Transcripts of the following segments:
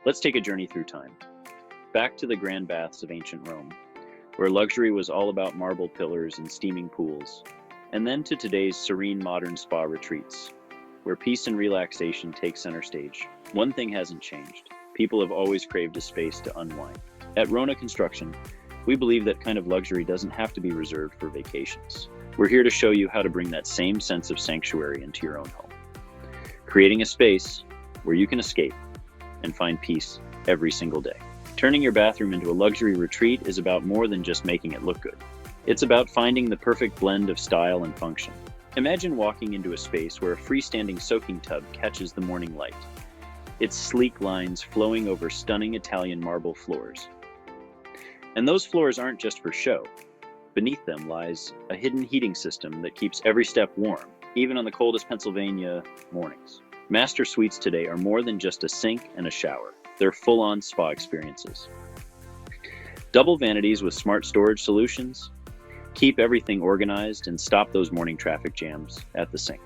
Let's take a journey through time, back to the grand baths of ancient Rome, where luxury was all about marble pillars and steaming pools, and then to today's serene modern spa retreats, where peace and relaxation take center stage. One thing hasn't changed. People have always craved a space to unwind. At Wrona Construction, we believe that kind of luxury doesn't have to be reserved for vacations. We're here to show you how to bring that same sense of sanctuary into your own home, creating a space where you can escape and find peace every single day. Turning your bathroom into a luxury retreat is about more than just making it look good. It's about finding the perfect blend of style and function. Imagine walking into a space where a freestanding soaking tub catches the morning light, its sleek lines flowing over stunning Italian marble floors. And those floors aren't just for show. Beneath them lies a hidden heating system that keeps every step warm, even on the coldest Pennsylvania mornings. Master suites today are more than just a sink and a shower. They're full-on spa experiences. Double vanities with smart storage solutions keep everything organized and stop those morning traffic jams at the sink.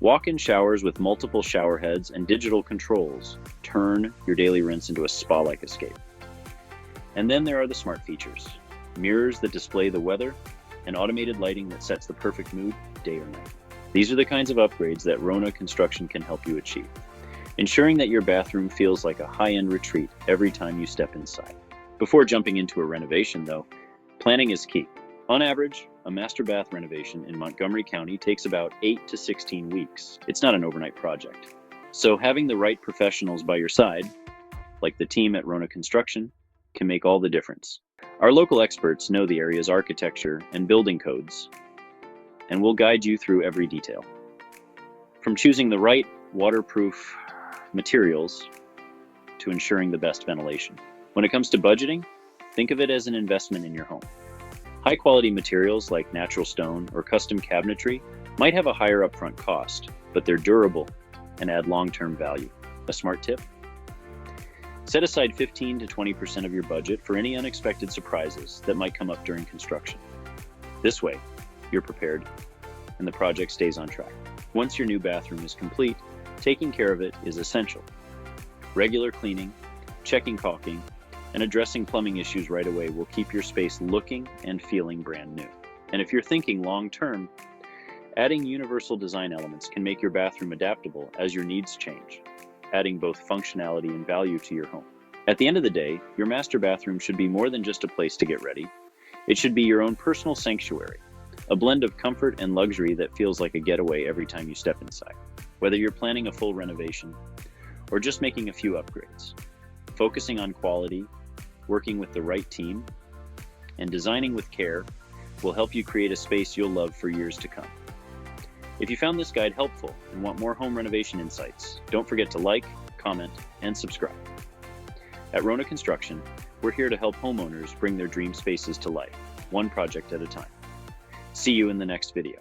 Walk-in showers with multiple shower heads and digital controls turn your daily rinse into a spa-like escape. And then there are the smart features: mirrors that display the weather and automated lighting that sets the perfect mood day or night. These are the kinds of upgrades that Wrona Construction can help you achieve, ensuring that your bathroom feels like a high-end retreat every time you step inside. Before jumping into a renovation, though, planning is key. On average, a master bath renovation in Montgomery County takes about 8 to 16 weeks. It's not an overnight project. So having the right professionals by your side, like the team at Wrona Construction, can make all the difference. Our local experts know the area's architecture and building codes, and will guide you through every detail. From choosing the right waterproof materials to ensuring the best ventilation. When it comes to budgeting, think of it as an investment in your home. High-quality materials like natural stone or custom cabinetry might have a higher upfront cost, but they're durable and add long-term value. A smart tip? Set aside 15 to 20% of your budget for any unexpected surprises that might come up during construction. This way, you're prepared and the project stays on track. Once your new bathroom is complete, taking care of it is essential. Regular cleaning, checking caulking, and addressing plumbing issues right away will keep your space looking and feeling brand new. And if you're thinking long-term, adding universal design elements can make your bathroom adaptable as your needs change, adding both functionality and value to your home. At the end of the day, your master bathroom should be more than just a place to get ready. It should be your own personal sanctuary, a blend of comfort and luxury that feels like a getaway every time you step inside. Whether you're planning a full renovation or just making a few upgrades, focusing on quality, working with the right team, and designing with care will help you create a space you'll love for years to come. If you found this guide helpful and want more home renovation insights, don't forget to like, comment, and subscribe. At Wrona Construction, we're here to help homeowners bring their dream spaces to life, one project at a time. See you in the next video.